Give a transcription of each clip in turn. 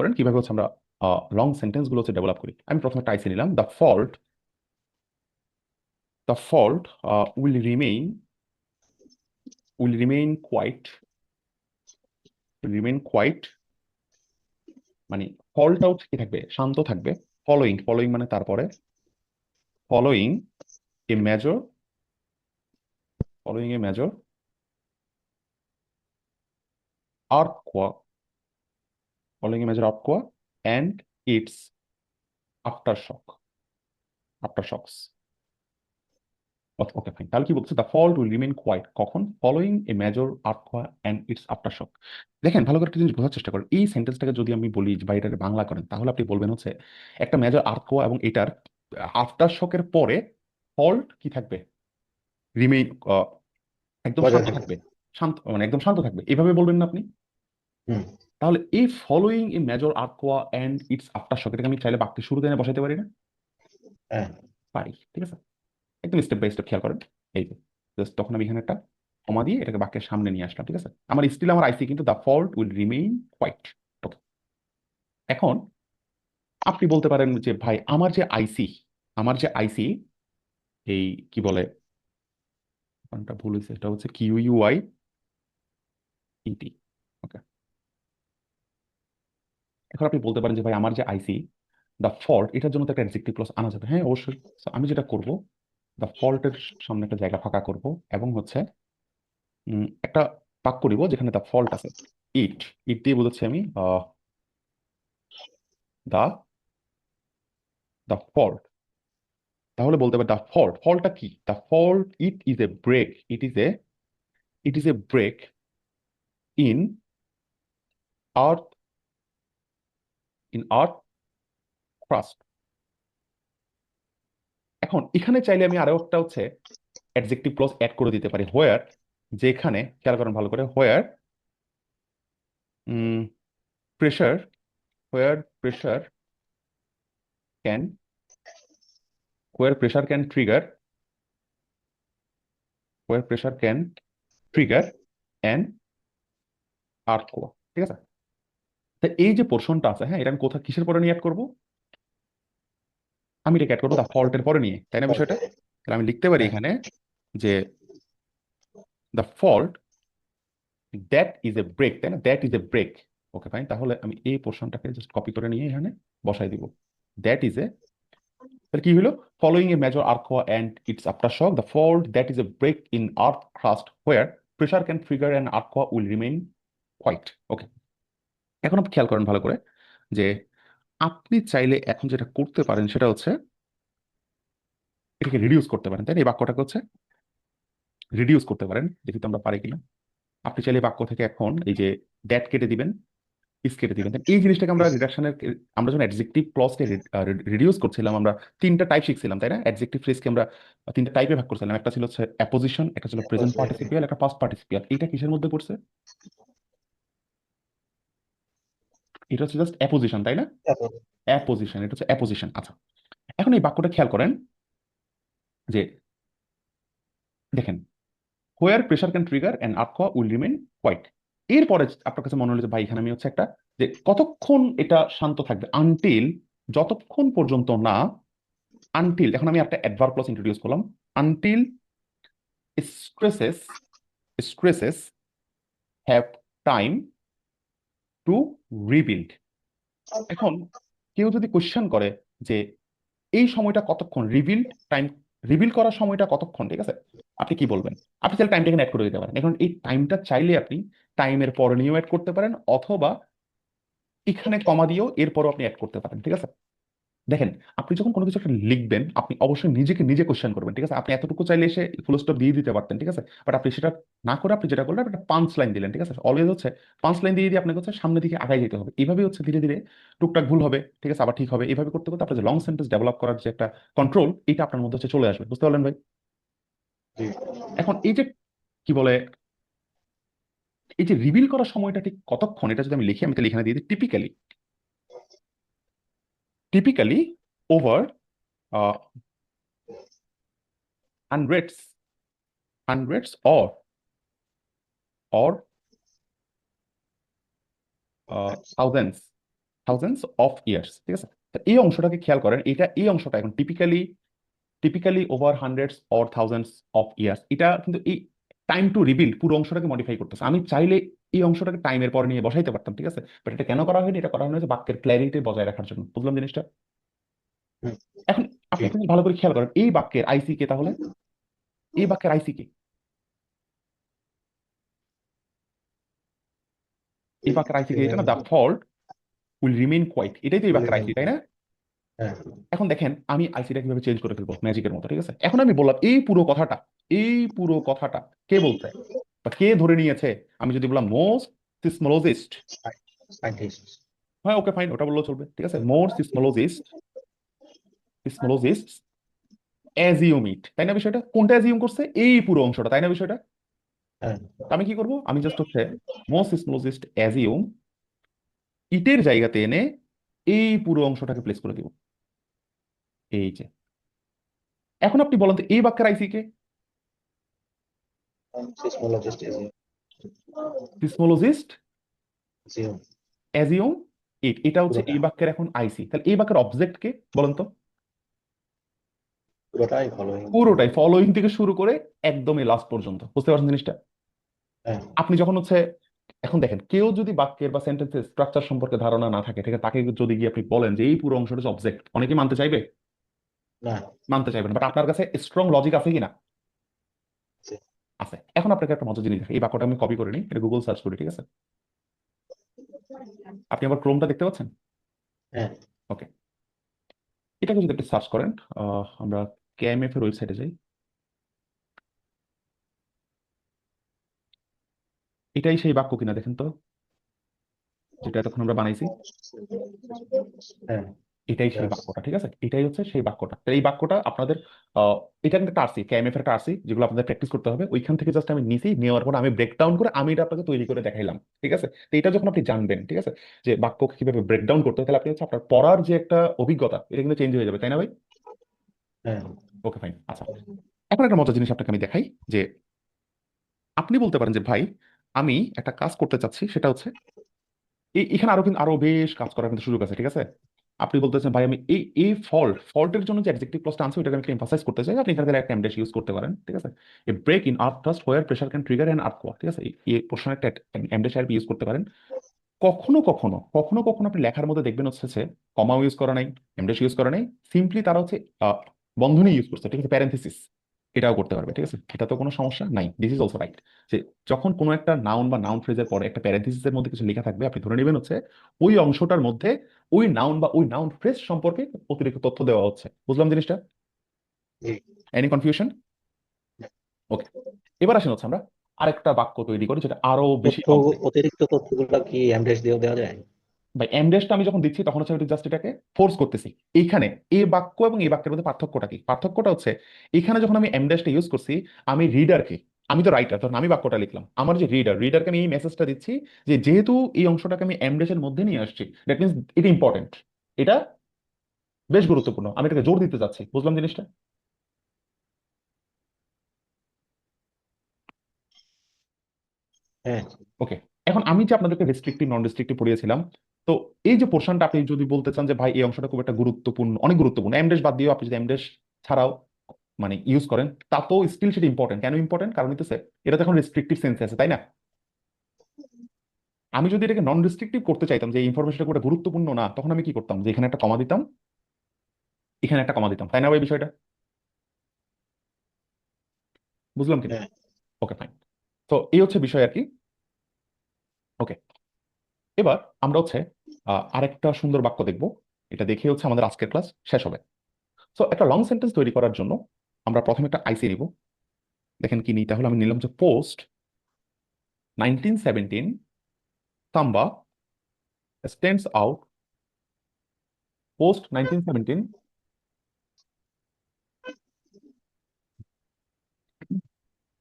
করেন কিভাবে হচ্ছে আমরা লং সেন্টেন্স গুলো হচ্ছে ডেভেলপ করি। আমি প্রথমে টাইসে নিলাম, the fault will remain quiet, মানে ফলটা হচ্ছে কি থাকবে, শান্ত থাকবে। ফলোইং মানে তারপরে, following a major following a major earthquake following a major earthquake and its aftershocks. Okay fine, তাহলে কি বলছে, the fault will remain quiet কখন, following a major earthquake and its aftershock. দেখেন ভালো করে একটা জিনিস বোঝার চেষ্টা করেন, এই সেন্টেন্সটাকে যদি আমি বলি বা এটাকে বাংলা করেন তাহলে আপনি বলবেন হচ্ছে একটা মেজর আর্কোয়া এবং এটার আফটার শকের পরে ফল্ট কি থাকবে, রিমেইন, একদম বজায় শান্ত থাকে। থাকবে। শান্ত মানে একদম শান্ত থাকবে, এভাবে বলবেন না আপনি? হুম। তাহলে এই following a major earthquake and its aftershock, এটাকে আমি চাইলে বাক্যের শুরুতে এনে বসাইতে পারি না? হ্যাঁ। পারি, ঠিক আছে। একদম স্টেপ বাই স্টেপ খেয়াল করেন। এই যে জাস্ট তখন আমি এখানে একটা কমা দিয়ে এটাকে বাক্যের সামনে নিয়ে আসলাম, ঠিক আছে। আমার আইসি কিন্তু the fault will remain quiet. Okay, এখন আপনি বলতে পারেন যে ভাই আমার যে আইসি এই কি বলে, কোনটা ভুল হয়েছে, এটা হচ্ছে QUIET। ওকে, এখন আপনি বলতে পারেন যে ভাই আমার যে আইসি দ্য ফল্ট, এটার জন্য তো একটা অ্যাডজেক্টিভ ক্লজ আনা যাবে। হ্যাঁ অবশ্যই। So, আমি যেটা করব, দ্য ফল্টের সামনে একটা জায়গা ফাঁকা করব এবং হচ্ছে একটা বাক্য দিব যেখানে দ্য ফল্ট আছে। ইট ইট দিয়ে বোঝাচ্ছি আমি দ্য দ্য ফল্ট। তাহলে বলতে পারি দ্য ফল্টটা কি, the fault it is a break in earth earth crust. এখন এখানে চাইলে আমি আরো একটা হচ্ছে অ্যাডজেক্টিভ ক্লজ অ্যাড করে দিতে পারি, হোয়ার, যেখানে খেয়াল করেন ভালো করে, where pressure where pressure can where pressure can trigger where pressure can trigger an earthquake. ঠিক আছে, তা এই যে পোর্শনটা আছে, হ্যাঁ, এটা আমি কোথায় কিসের পরে নিয়ে অ্যাড করবো, আমি এটা অ্যাড করবো দ্য ফল্টের পরে নিয়ে, তাই না বিষয়টা? তাহলে আমি লিখতে পারি হ্যাঁ। এখানে যে the fault that is a break, তাই না, that is a break. Okay fine, তাহলে আমি এই পোর্শনটাকে জাস্ট কপি করে নিয়ে এখানে বসাই দিব, দ্যাট ইজ এ, তাহলে কি হলো, following a major earthquake and its aftershock, the fault that is a break in earth crust where pressure can trigger and earthquake will remain quiet. Okay, এখন আপনি খেয়াল করেন ভালো করে যে আপনি চাইলে এখন যেটা করতে পারেন সেটা হচ্ছে এটাকে রিডিউস করতে পারেন, তাই না, এই বাক্যটাকে হচ্ছে রিডিউস করতে পারেন, দেখি তো আমরা পারি কিনা। আপনি চাইলে এই বাক্য থেকে এখন এই যে দ্যাট কেটে দিবেন, ইস কেটে দিবেন। এই জিনিসটাকে আমরা রিডাকশনের, আমরা যখন অ্যাডজেক্টিভ ক্লজকে রিডিউস করছিলাম, আমরা তিনটা টাইপ শিখছিলাম, তাই না, অ্যাডজেক্টিভ ফ্রেজকে আমরা তিনটা টাইপে ভাগ করছিলাম, একটা ছিল হচ্ছে অ্যাপোজিশন, একটা ছিল প্রেজেন্ট পার্টিসিপিয়াল, একটা পাস্ট পার্টিসিপিয়াল। এটা কিসের মধ্যে পড়ছে? এটা হচ্ছে জাস্ট অ্যাপোজিশন, তাই না, অ্যাপোজিশন, এটা হচ্ছে অ্যাপোজিশন। আচ্ছা, এখন এই বাক্যটা খেয়াল করেন যে দেখেন, where pressure can trigger and earthquake will remain quiet. এরপরে আপনার কাছে মনে হলো যে ভাই এখানে আমি হচ্ছে একটা, যে কতক্ষণ এটা শান্ত থাকবে, আনটিল, যতক্ষণ পর্যন্ত না, আনটিল, এখন আমি একটা অ্যাডভার্ব ক্লজ ইন্ট্রোডিউস করলাম, until stresses stresses have time to rebuild. এখন কেউ যদি কোশ্চেন করে যে এই সময়টা কতক্ষণ, রিবিল করার সময়টা কতক্ষণ, ঠিক আছে, আপনি কি বলবেন? আপনি চাইলে টাইমটা এখানে অ্যাড করে দিতে পারেন। এখন এই টাইমটা চাইলে আপনি টাইমের পরে নিয়েও অ্যাড করতে পারেন, অথবা এখানে কমা দিয়েও এরপরও আপনি অ্যাড করতে পারেন, ঠিক আছে। দেখেন, আপনি যখন কোনো কিছু একটা লিখবেন আপনি অবশ্যই নিজেকে নিজে কোশ্চেন করবেন, ঠিক আছে। আপনি এতটুকু চাইলে এসে ফুল স্টপ দিয়ে দিতে পারতেন, ঠিক আছে, বাট আপনি সেটা না করে আপনি যেটা করলেন একটা পাঁচ লাইন দিলেন, ঠিক আছে। অলওয়েজ হচ্ছে পাঁচ লাইন দিয়ে দিয়ে আপনাকে হচ্ছে সামনের দিকে আগাই যেতে হবে, এইভাবে হচ্ছে ধীরে ধীরে টুকটাক ভুল হবে, ঠিক আছে, আবার ঠিক হবে, এইভাবে করতে করতে আপনার যে লং সেন্টেন্স ডেভেলপ করার যে একটা কন্ট্রোল, এটা আপনার মধ্যে হচ্ছে চলে আসবে, বুঝতে পারলেন ভাই? জি। এখন এই যে কি বলে, এই যে রিভিল করার সময়টা ঠিক কতক্ষণ, এটা যদি আমি লিখি, আমি তাহলে এখানে দিয়ে দিই typically over hundreds hundreds or thousands thousands of years, ঠিক আছে? তো এই অংশটাকে খেয়াল করেন, এই অংশটা এখন typically over hundreds or thousands of years, এটা কিন্তু এই টাইম টু রিবিল পুরো অংশটাকে মডিফাই করতেছে। আমি চাইলে এই অংশটাকে টাইমের পর নিয়ে বসাইতে পারতাম, ঠিক আছে? বাট এটা কেন করা হয়নি? এটা করা হয়েছে বাক্যের ক্ল্যারিটি বজায় রাখার জন্য। বুঝলাম জিনিসটা? হুম, এখন আপনি জি। একটা জিনিস ভালো করে খেয়াল করেন, এই বাক্যের আইসি কে তাহলে? এই বাক্যের আইসি কে? এই বাক্যের আইসি কে? এটা না, the fault will remain quiet, এটাই তো এই বাক্যের আইসি, তাই না? হ্যাঁ, এখন দেখেন আমি আইসিটা কিভাবে চেঞ্জ করে ফেলবো ম্যাজিকের মতো, ঠিক আছে? এখন আমি বললাম এই পুরো কথাটা কে বলছে বা কে ধরে নিয়েছে? আমি যদি বললাম মোস্ট সিসমোলজিস্ট, সায়েন্টিস্ট। হ্যাঁ ওকে ফাইন, ওটা বললেও চলবে, ঠিক আছে? মোস্ট সিসমোলজিস্ট অ্যাজিউম ইট, তাই না? বিষয়টা কোনটা অ্যাজিউম করছে? এই পুরো অংশটা, তাই না? বিষয়টা হ্যাঁ, তো আমি কি করব? আমি জাস্ট হচ্ছে মোস্ট সিসমোলজিস্ট অ্যাজিউম ইটের জায়গাতে এনে এই পুরো অংশটাকে প্লেস করে দিব। এই যে, এখন আপনি বলেন তো এই বাক্যের আইসি কে? সিসমোলজিস্ট সিসমোলজিস্ট এজিউম অ্যাজিউম ইট, এটা হচ্ছে পুরোটা এই বাক্যের এখন আইসি। তাহলে এই বাক্যের অবজেক্ট কে বলেন তো? পুরোটাই ফলোইং। পুরোটাই, ফলোইং থেকে শুরু করে একদমই লাস্ট পর্যন্ত। বুঝতে পারছেন জিনিসটা? হ্যাঁ, আপনি যখন হচ্ছে, এখন দেখেন কেউ যদি বাক্যের বা সেন্টেন্সের স্ট্রাকচার সম্পর্কে ধারণা না থাকে, ঠিক আছে, তাকে যদি গিয়ে আপনি বলেন যে এই পুরো অংশটা হচ্ছে অবজেক্ট, অনেকে মানতে চাইবে? না, মানতে চাইবেন। বাট আপনার কাছে স্ট্রং লজিক আছে কিনা? আছে। আছে। এখন আপনাকে একটা মজার জিনিস দেখে, এই বাক্যটা আমি কপি করে নিই, এটা গুগল সার্চ করি, ঠিক আছে? আপনি আবার ক্রোমটা দেখতে পাচ্ছেন? হ্যাঁ, ওকে, এটাকে যদি আপনি সার্চ করেন, আমরা কেএমএফ এর ওয়েবসাইটে যাই, এটাই সেই বাক্য কিনা দেখেন তো, যেটা এতক্ষণ আমরা বানাইছি। হ্যাঁ, এটাই সেই yes, বাক্যটা, ঠিক আছে? এটাই হচ্ছে সেই বাক্যটা। তো এই বাক্যটা আপনাদের এটা কিন্তু একটা আরসি, কেএমএফ এর একটা আরসি, যেগুলো আপনাদের প্র্যাকটিস করতে হবে। ওইখান থেকে জাস্ট আমি নিছি, নেওয়ার পর আমি ব্রেকডাউন করে আমি এটা আপনাকে তৈরি করে দেখাইলাম, ঠিক আছে? তো এটা যখন আপনি জানবেন, ঠিক আছে, যে বাক্যকে কিভাবে ব্রেকডাউন করতে হয়, তাহলে আপনি হচ্ছে আপনার পড়ার যে একটা অভিজ্ঞতা, এটা কিন্তু চেঞ্জ হয়ে যাবে, তাই না ভাই? হ্যাঁ, ওকে ফাইন, আচ্ছা। এখন একটা মজার জিনিস আপনাকে আমি দেখাই, যে আপনি বলতে পারেন যে ভাই আমি একটা কাজ করতে চাচ্ছি, সেটা হচ্ছে এখানে আরো কিন্তু আরো বেশ কাজ করার কিন্তু সুযোগ আছে, ঠিক আছে? আপনি বলতেছেন ভাই আমি এই ফল্টের জন্য যে অ্যাডজেক্টিভ ক্লজটা আনছি ওটাকে আমি একটু এমফাসাইজ করতে চাই, আপনি এখানে তাহলে একটা এমডেশ ইউজ করতে পারেন, ঠিক আছে? A break in earth crust where pressure can trigger an earthquake, ঠিক আছে? এই পোর্শনে একটা এমডেশ আর ইউজ করতে পারেন। কখনো কখনো আপনি লেখার মধ্যে দেখবেন হচ্ছে কমাও ইউজ করা নাই, এমডেশ ইউজ করা নাই, সিম্পলি তারা হচ্ছে আহ, বন্ধনী ইউজ করছে, ঠিক আছে? প্যারেনথেসিস এটাও করতে পারবে, ঠিক আছে? এটা তো কোনো সমস্যা নাই, দিস ইজ অলসো রাইট। যে যখন কোনো একটা নাউন বা নাউন ফ্রেজের পরে একটা প্যারেনথেসিসের মধ্যে কিছু লেখা থাকবে, আপনি ধরে নেবেন হচ্ছে ওই অংশটার মধ্যে ওই নাউন বা ওই নাউন ফ্রেজ সম্পর্কে অতিরিক্ত তথ্য দেওয়া হচ্ছে। বুঝলাম জিনিসটা? জি। Any confusion? ওকে, এবার আসেন হচ্ছে আমরা আরেকটা বাক্য তৈরি করি যেটা আরো বেশি তথ্য, কমপ্লেক্স। অতিরিক্ত তথ্যগুলো কি এমডেস দিয়েও দেওয়া যায়? ভাই এমডেসটা আমি যখন দিচ্ছি তখন হচ্ছে আমি জাস্ট এটাকে ফোর্স করতেছি। এইখানে এই বাক্য এবং এই বাক্যের মধ্যে পার্থক্যটা কি? পার্থক্যটা হচ্ছে এখানে যখন আমি এমডেসটা ইউজ করছি, আমি রিডারকে, আমি তো রাইটার, তখন আমি বাক্যটা লিখলাম, আমার যে রিডারকে আমি এই মেসেজটা দিচ্ছি যে যেহেতু এই অংশটাকে আমি এমডেসের মধ্যে নিয়ে আসছি, দ্যাট মিনস এটা ইম্পর্টেন্ট, এটা বেশ গুরুত্বপূর্ণ, আমি এটাকে জোর দিতে চাচ্ছি। বুঝলাম জিনিসটা? হ্যাঁ, ওকে, এখন আমি যে আপনাদেরকে রেস্ট্রিক্টিভ নন রেস্ট্রিক্টিভ পড়িয়েছিলাম, তো এই যে পোর্শনটা আপনি যদি বলতে চান যে ভাই এই অংশটা খুব একটা গুরুত্বপূর্ণ, অনেক গুরুত্বপূর্ণ, এমডেস বাদ দিয়েও আপনি যদি এমডেস ছাড়াও মানে ইউজ করেন, তা তো স্টিল সেটা ইম্পর্টেন্ট। কেন ইম্পর্টেন্ট? কারণ হচ্ছে এটা তো এখন রেস্ট্রিক্টিভ সেন্সে আছে, তাই না? আমি যদি এটাকে নন রেস্ট্রিক্টিভ করতে চাইতাম যে ইনফরমেশনটা খুব একটা গুরুত্বপূর্ণ না, তখন আমি কি করতাম? যে এখানে একটা কমা দিতাম, এখানে একটা কমা দিতাম, তাই না ভাই বিষয়টা? বুঝলাম কিনা? হ্যাঁ, ওকে ফাইন। তো এই হচ্ছে বিষয় আর কি। ওকে, এবার আমরা হচ্ছে আরেকটা সুন্দর বাক্য দেখবো, এটা দেখে হচ্ছে আমাদের আজকের ক্লাস শেষ হবে। সো একটা লং সেন্টেন্স তৈরি করার জন্য আমরা প্রথমে একটা আইসি নিব। দেখেন কি নিই, তাহলে আমি নিলাম যে পোস্ট 1917 সাম্বা স্ট্যান্ডস আউট, পোস্ট 1917,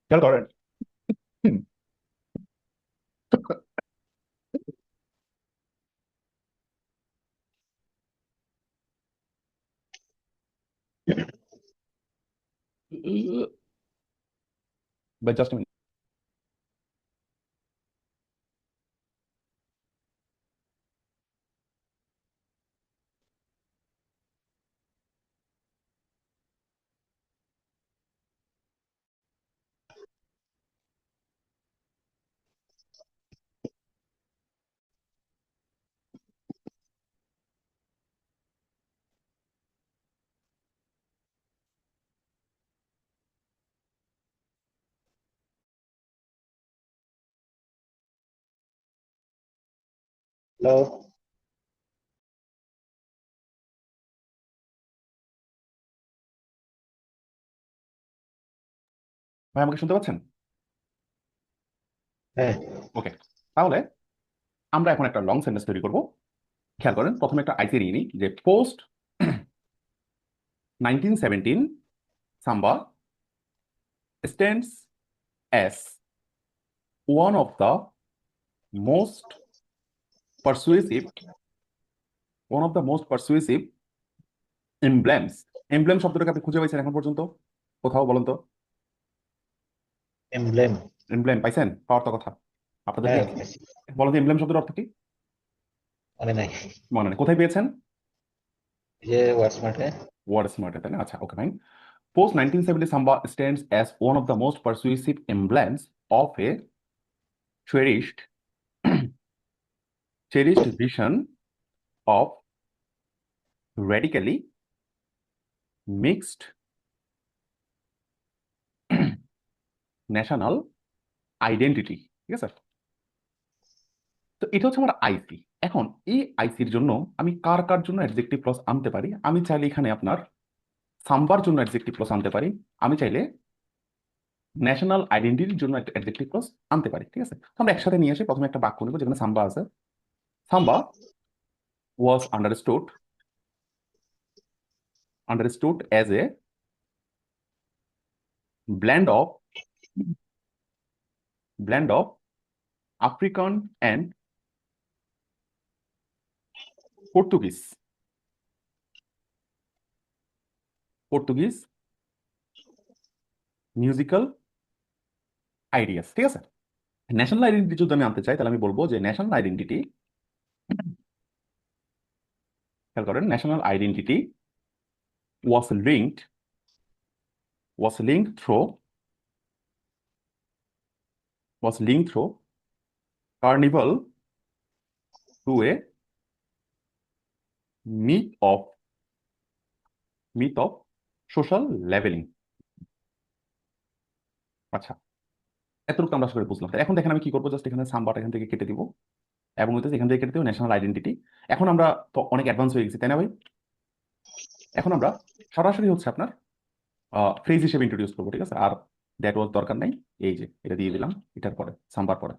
খেয়াল করেন। হুম, বা জাস্ট হ্যালো। ভাই আমাকে শুনতে পাচ্ছেন? হ্যাঁ। ওকে, তাহলে আমরা এখন একটা লং সেন্টেন্স তৈরি করব। খেয়াল করেন, প্রথমে একটা আইসি নিয়ে নিই যে post 1917 samba stands as one of the most persuasive emblems. Emblem শব্দটাকে আপনি খুঁজে পাইছেন এখন পর্যন্ত কোথাও? বলুন তো। এমব্লেম। এমব্লেম পাইছেন? পাওয়ার তো কথা আপনাদের কি হ্যাঁ, আছে? পাইছি। বলুন তো এমব্লেম শব্দের অর্থ কি? মনে নাই। মনে নেই? কোথায় পেয়েছেন? এই যে ওয়ার্ডসমার্টে। ওয়ার্ড স্মার্টে, তাই না? আচ্ছা, okay fine. Post 1970 Samba stands as one of the most persuasive emblems of a cherished vision of radically mixed national identity. ঠিক আছে, তো এটা হচ্ছে আমার আইসি। এখন এই আইসির জন্য আমি কার কার জন্য অ্যাডজেক্টিভ ক্লজ আনতে পারি? আমি চাইলে এখানে আপনার সাম্বার জন্য অ্যাডজেক্টিভ ক্লজ আনতে পারি, আমি চাইলে ন্যাশনাল আইডেন্টিটির জন্য একটা অ্যাডজেক্টিভ ক্লজ আনতে পারি। ঠিক আছে, তো আমরা একসাথে নিয়ে আসি। প্রথমে একটা বাক্য নেব যেখানে সাম্বা আছে। Samba was understood as a blend of African and Portuguese musical ideas. ঠিক আছে, ন্যাশনাল আইডেন্টিটি যদি আমি আনতে চাই তাহলে আমি বলবো যে ন্যাশনাল আইডেন্টিটি, খেয়াল করেন, national identity was linked through carnival to a myth of social leveling। আচ্ছা, এতটুকু আমরা আসলে বুঝলাম। এখন দেখেন আমি কি করবো, জাস্ট এখানে সাম্বাটা এখান থেকে কেটে দিব এবং হচ্ছে এখান থেকে কেটে দিব ন্যাশনাল আইডেন্টিটি। এখন আমরা তো অনেক অ্যাডভান্স হয়ে গেছি, তাই না ভাই? এখন আমরা সরাসরি হচ্ছে আপনার ফ্রেজ হিসেবে ইন্ট্রোডিউস করবো। ঠিক আছে, আর দ্যাট ওয়াজ দরকার নাই। এই যে এটা দিয়ে দিলাম এটার পরে, সাম্বার পরে।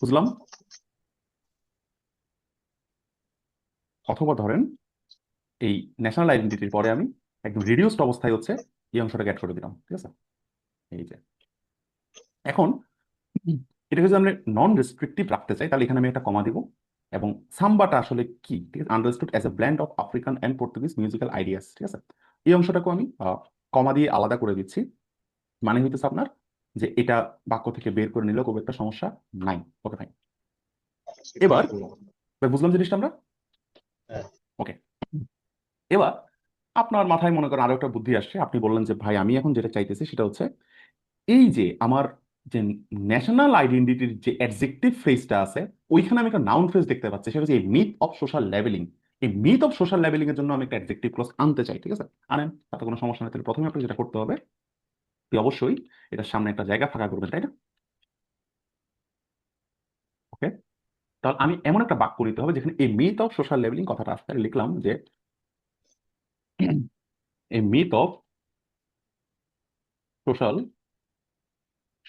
বুঝলাম? অথবা ধরেন এই ন্যাশনাল আইডেন্টিটির পরে আমি একদম রিডিউসড অবস্থায় হচ্ছে এই অংশটাকে অ্যাড করে দিলাম। ঠিক আছে, এই যে এখন এটাকে যদি আমরা নন রেস্ট্রিকটিভ রাখতে চাই তাহলে এখানে আমি একটা কমা দিব। এবং সাম্বাটা আসলে কি? ঠিক আছে, understood as a blend of African and Portuguese musical ideas. ঠিক আছে, এই অংশটাকে আমি কমা দিয়ে আলাদা করে দিচ্ছি। মানে হইতেছে আপনার যে এটা বাক্য থেকে বের করে নিলেও খুব একটা সমস্যা নাই। Okay fine. এবার বুঝলাম জিনিসটা আমরা। হ্যাঁ। ওকে, এবার আপনার মাথায় মনে করেন আরো একটা বুদ্ধি আসছে। আপনি বললেন যে ভাই আমি এখন যেটা চাইতেছি সেটা হচ্ছে এই যে আমার যে ন্যাশনাল আইডেন্টিটির যে অ্যাডজেক্টিভ ফ্রেজটা আছে ওইখানে আমি একটা নাউন ফ্রেজ দেখতে পাচ্ছি, সেটা হচ্ছে এই মিথ অফ সোশ্যাল লেভেলিং। এই মিথ অফ সোশ্যাল লেভেলিং এর জন্য আমি একটা অ্যাডজেক্টিভ ক্লজ আনতে চাই। ঠিক আছে, আনেন, তাতে কোনো সমস্যা নেই। তাহলে প্রথমে আপনাকে যেটা করতে হবে, তুই অবশ্যই এটার সামনে একটা জায়গা ফাঁকা করবেন, তাই না? ওকে, তাহলে আমি এমন একটা বাক্য নিতে হবে যেখানে এই মিথ অফ সোশ্যাল লেভেলিং কথাটা আসতে লিখলাম যে এই myth of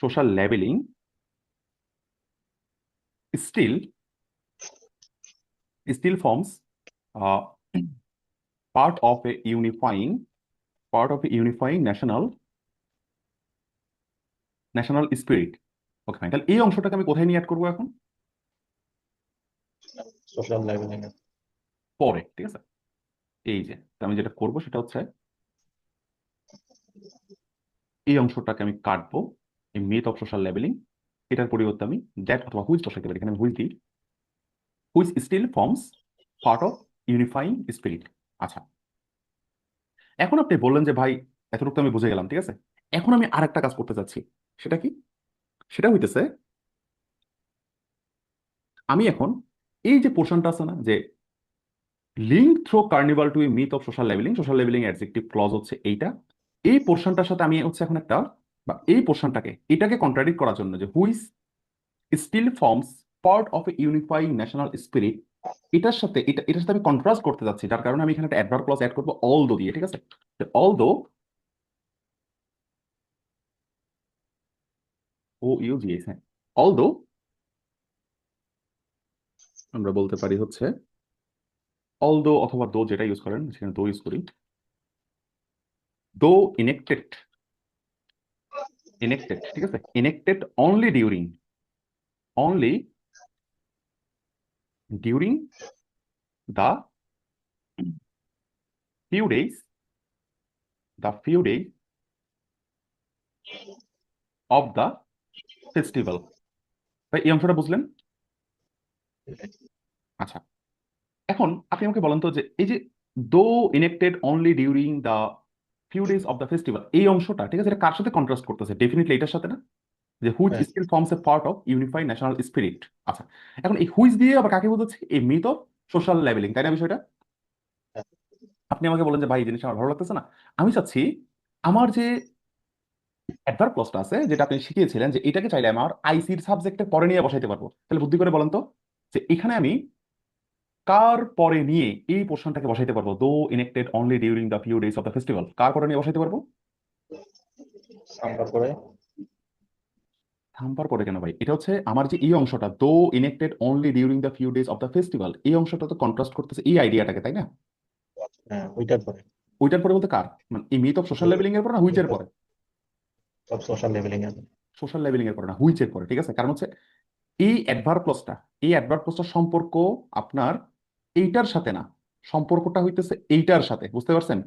social levelling still forms part of a unifying national spirit। Okay fine, তাহলে এই অংশটাকে আমি কোথায় নিয়ে অ্যাড করবো এখন? Social levelling. পরে। ঠিক আছে, এই যে তো আমি যেটা করবো সেটা হচ্ছে এই অংশটাকে আমি কাটবো, এই মিথ অফ সোশ্যাল লেভেলিং, এটার পরিবর্তে আমি দ্যাট অথবা হুইচ বসাইতে পারি। এখানে আমি হুইচ দিই, which still forms part of unifying spirit. আচ্ছা, এখন আপনি বললেন যে ভাই এতটুকু তো আমি বুঝে গেলাম। ঠিক আছে, এখন আমি আরেকটা কাজ করতে চাচ্ছি। সেটা কি? সেটা হইতেছে আমি এখন এই যে পোর্শনটা আছে না, যে link through carnival to a myth of social levelling adjective clause হচ্ছে এইটা। এই পোর্শনটার সাথে আমি হচ্ছে এখন একটা, বা এই পোর্শনটাকে এটাকে কন্ট্রাডিক্ট করার জন্য যে which still forms part of a unifying national spirit, এটার সাথে আমি কন্ট্রাস্ট করতে যাচ্ছি, যার কারণে আমি এখানে একটা অ্যাডভার্ব ক্লজ অ্যাড করবো অলদো দিয়ে, ঠিক আছে? Although, O you G S, হ্যাঁ, অলদো আমরা বলতে পারি হচ্ছে অলদো অথবা দো, যেটা ইউজ করেন সেখানে দো ইউজ করি। দো ইনেক্টেড, ইনেক্টেড, ঠিক আছে, ইনেক্টেড only during, only during the few days, the few days of the festival. তাই এই অংশটা বুঝলেন? আচ্ছা, এখন আপনি আমাকে বলেন তো যে এই যে দো enacted only during the few days of the festival, এই অংশটা, ঠিক আছে, এটা কার সাথে কন্ট্রাস্ট করতেছে? ডেফিনেটলি এটার সাথে না, যে হুইচ হ্যাঁ, still forms a part of unified national spirit. আচ্ছা, এখন এই হুইচ দিয়ে আবার কাকে বোঝাচ্ছে? এই মিথ অফ সোশ্যাল লেভেলিং, তাই না বিষয়টা? হ্যাঁ, আপনি আমাকে বলেন যে ভাই এই জিনিসটা আমার ভালো লাগতেছে না, আমি চাচ্ছি আমার যে অ্যাডভার্ব ক্লজটা আছে, যেটা আপনি শিখিয়েছিলেন, যে এটাকে চাইলে আমার আইসির সাবজেক্টে পরে নিয়ে বসাইতে পারবো। তাহলে বুদ্ধি করে বলেন তো, যে এখানে আমি কার পরে নিয়ে এই পোর্শনটাকে বসাইতে পারবো? Though enacted only during the few days of the festival, কার পরে নিয়ে বসাইতে পারবো? সাম্বার করে। থাম্পার পরে কেন ভাই? এটা হচ্ছে আমার যে এই অংশটা, দো enacted only during the few days of the festival, এই অংশটা তো কন্ট্রাস্ট করতেছে এই আইডিয়াটাকে, তাই না? হ্যাঁ, ওইটার পরে। ওইটার পরে বলতে কার, মানে এই মিথ অফ সোশ্যাল লেভেলিং এর পরে না হুইচের পরে? সব সোশ্যাল লেভেলিং এর। সোশ্যাল লেভেলিং এর পরে না, হুইচের পরে, ঠিক আছে? কারণ হচ্ছে এই অ্যাডভার্ব ক্লজটা, এই অ্যাডভার্ব ক্লজটার সম্পর্ক আপনার এইটার সাথে না, সম্পর্কটা হইতেছে এইটার সাথে, বুঝতে পারছেন?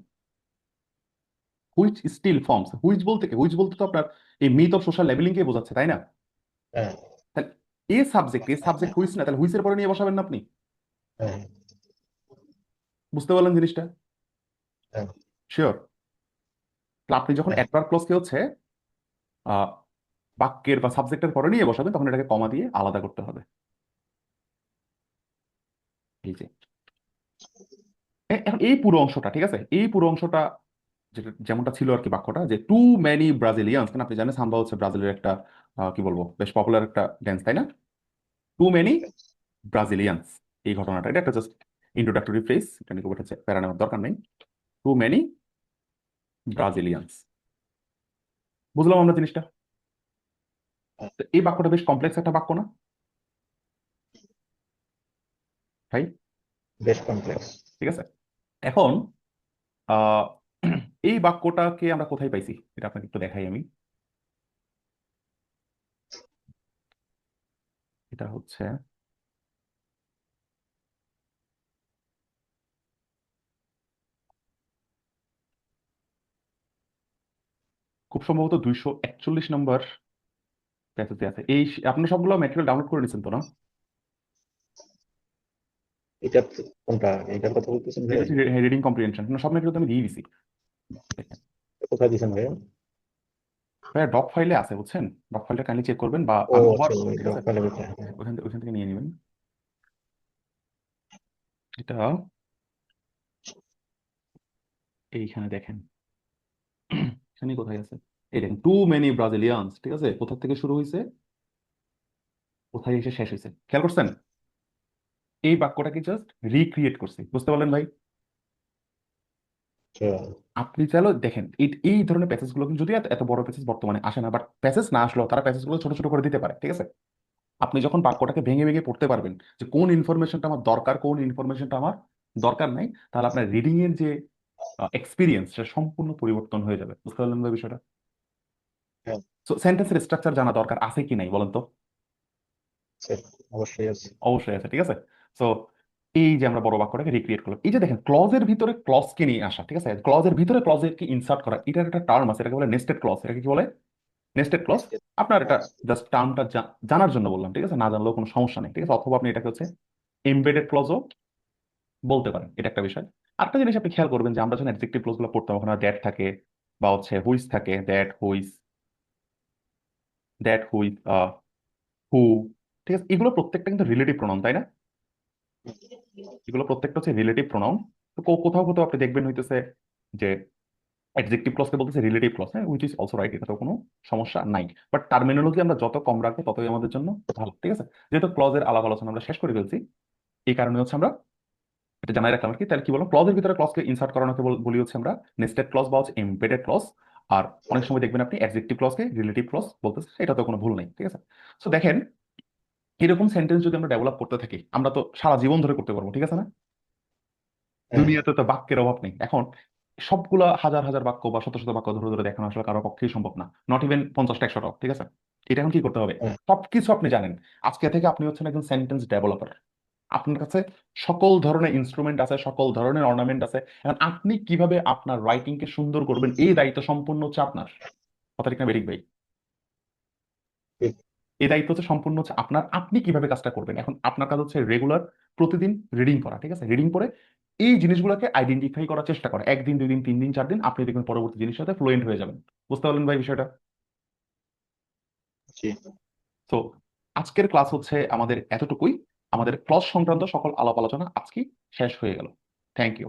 হুইচ স্টিল ফর্মস, হুইচ বলতে কি, হুইচ বলতে তো আপনার এই মিথ অফ সোশ্যাল লেভেলিং কে বোঝাচ্ছে, তাই না? হ্যাঁ, তাহলে এ সাবজেক্ট হুইচ না, তাহলে হুইচের পরে নিয়ে বসাবেন না আপনি? হ্যাঁ, বুঝতে পারলেন জিনিসটা? হ্যাঁ, শিওর? আপনি যখন হ্যাঁ। অ্যাডভার্ব ক্লজকে হচ্ছে আহ, বাক্যের বা সাবজেক্টের পরে নিয়ে বসাবেন, তখন এটাকে কমা দিয়ে আলাদা করতে হবে। এই যে এখন এই পুরো অংশটা, ঠিক আছে, এই পুরো অংশটা যেটা যেমনটা ছিল আর কি, বাক্যটা যে টু মেনি ব্রাজিলিয়ানস, কেন আপনি জানেন সাম্বা হচ্ছে ব্রাজিলের একটা কি বলবো, বেশ পপুলার একটা ড্যান্স, তাই না? টু মেনি ব্রাজিলিয়ানস, এই ঘটনাটা, এটা একটা জাস্ট ইন্ট্রোডাক্টরি ফ্রেজ, এটা নিয়ে খুব একটা প্যারা নেওয়ার দরকার নেই। টু মেনি ব্রাজিলিয়ানস, বুঝলাম আমরা জিনিসটা? তো এই বাক্যটা বেশ কমপ্লেক্স একটা বাক্য না ভাই? বেশ কমপ্লেক্স। ঠিক আছে, এখন আহ এই বাক্যটাকে আমরা কোথায় পাইছি, এটা আপনাকে একটু দেখাই আমি। এটা হচ্ছে খুব সম্ভবত 241 নম্বর প্যাসেজে আছে। এই আপনার সবগুলো ম্যাটেরিয়াল ডাউনলোড করে নিছেন তো না? এটা কোনটা? এটার কথা বলতেছেন এটা ভাই? হচ্ছে রিডিং কম্প্রিহেনশন, সব ম্যাটেরিয়াল তো আমি দিয়ে দিছি। দেখেন কোথায় দিছেন ভাই? ভাই, ডক ফাইলে আছে, বুঝছেন? ডক ফাইলটা কাইন্ডলি চেক করবেন, বা ও আমি আচ্ছা, ওভার, ওই ঠিক আছে, লোকালের ভিতরে। হ্যাঁ, ওইখান থেকে নিয়ে নেবেন। এটা এইখানে দেখেন, এখানে কোথায় আছে, এই দেখেন টু মেনি ব্রাজিলিয়ানস, ঠিক আছে, কোথা থেকে শুরু হয়েছে, কোথায় এসে শেষ হয়েছে, খেয়াল করছেন? এই বাক্যটাকে জাস্ট রিক্রিয়েট করছি, বুঝতে পারলেন ভাই? আচ্ছা। আপনি চাইলে দেখেন এই এই ধরনের প্যাসেজ গুলো কিন্তু, যদি এত এত বড় প্যাসেজ বর্তমানে আসে না, বাট প্যাসেজ না আসলেও তারা প্যাসেজ গুলো ছোট ছোট করে দিতে পারে, ঠিক আছে? আপনি যখন বাক্যটাকে ভেঙে ভেঙে পড়তে পারবেন, যে কোন ইনফরমেশনটা আমার দরকার, কোন ইনফরমেশনটা আমার দরকার নাই, তাহলে আপনার রিডিং এর যে এক্সপিরিয়েন্স, সেটা সম্পূর্ণ পরিবর্তন হয়ে যাবে, বুঝতে পারলেন ভাই বিষয়টা? হ্যাঁ, সো সেন্টেন্সের স্ট্রাকচার জানা দরকার আছে কি নাই বলেন তো? আছে, অবশ্যই আছে। অবশ্যই আছে, ঠিক আছে। সো এই যে আমরা বড় বাক্যটাকে রিক্রিয়েট করলাম, এই যে দেখেন ক্লজের ভিতরে ক্লজকে নিয়ে আসা, ঠিক আছে, ক্লজের ভিতরে ক্লজেরকে ইনসার্ট করা, এটার একটা টার্ম আছে, এটাকে বলে নেস্টেড ক্লজ। এটাকে কি বলে? Nested clause. Nested আপনার এটা clause। জাস্ট টার্মটা জানার জন্য বললাম, ঠিক আছে, না জানলেও কোনো সমস্যা নেই, ঠিক আছে। অথবা আপনি এটাকে হচ্ছে এমবেডেড ক্লজও বলতে পারেন, এটা একটা বিষয়। আরেকটা জিনিস আপনি খেয়াল করবেন, যে আমরা যখন অ্যাডজেক্টিভ ক্লজ গুলো পড়তাম, ওখানে দ্যাট থাকে, বা হচ্ছে হুইস থাকে, দ্যাট হুইস হু, ঠিক আছে, এগুলো প্রত্যেকটা কিন্তু রিলেটিভ প্রোনাউন, তাই না? এগুলো প্রত্যেকটা হচ্ছে রিলেটিভ প্রোনাউন। তো কোথাও কোথাও আপনি দেখবেন হইতেছে যে অ্যাডজেক্টিভ ক্লজকে বলতেছে রিলেটিভ ক্লজ, হ্যাঁ, উইচ ইজ অলসো রাইট, এটা তো কোনো সমস্যা নাই। বাট টার্মিনোলজি আমরা যত কম রাখবো ততই আমাদের জন্য ভালো, ঠিক আছে? যেহেতু ক্লজের আলাপ আলোচনা আমরা শেষ করে ফেলছি, এই কারণে হচ্ছে আমরা এটা জানাই রাখলাম আর কি। তাহলে কি বলো, ক্লজের ভিতরে ক্লজকে ইনসার্ট করানোকে বলি হচ্ছে আমরা নেস্টেড ক্লজ বা হচ্ছে এমবেডেড ক্লজ। আর অনেক সময় দেখবেন আপনি অ্যাডজেক্টিভ ক্লজকে রিলেটিভ ক্লজ বলতেছে, এটা তো কোনো ভুল নেই, ঠিক আছে? সো দেখেন, এরকম সেন্টেন্স যদি আমরা ডেভেলপ করতে থাকি, আমরা তো সারা জীবন ধরে করতে পারবো, ঠিক আছে না? হ্যাঁ, দুনিয়াতে তো বাক্যের অভাব নেই এখন। সবগুলা হাজার হাজার বাক্য বা শত শত বাক্য ধরে ধরে দেখানো আসলে কারো পক্ষেই সম্ভব না, নট ইভেন 50টা 100টাও, ঠিক আছে? এটা এখন কি করতে হবে? হ্যাঁ, সবকিছু আপনি জানেন, আজকে থেকে আপনি হচ্ছেন একজন সেন্টেন্স ডেভেলপার। আপনার কাছে সকল ধরনের ইনস্ট্রুমেন্ট আছে, সকল ধরনের অর্নামেন্ট আছে। এখন আপনি কিভাবে আপনার রাইটিং কে সুন্দর করবেন, এই দায়িত্ব সম্পূর্ণ হচ্ছে আপনার। কথা ঠিক না বেরিক ভাই? ঠিক। এই দায়িত্ব হচ্ছে সম্পূর্ণ হচ্ছে আপনার, আপনি কিভাবে কাজটা করবেন। এখন আপনার কাজ হচ্ছে রেগুলার প্রতিদিন রিডিং করা, ঠিক আছে? রিডিং করে এই জিনিসগুলোকে আইডেন্টিফাই করার চেষ্টা করা, 1 দিন 2 দিন 3 দিন 4 দিন, আপনি দেখবেন পরবর্তী জিনিসের সাথে ফ্লুয়েন্ট হয়ে যাবেন। বুঝতে পারলেন ভাই বিষয়টা? জি। তো আজকের ক্লাস হচ্ছে আমাদের এতটুকুই। আমাদের ক্লজ সংক্রান্ত সকল আলাপ আলোচনা আজকে শেষ হয়ে গেল। Thank you.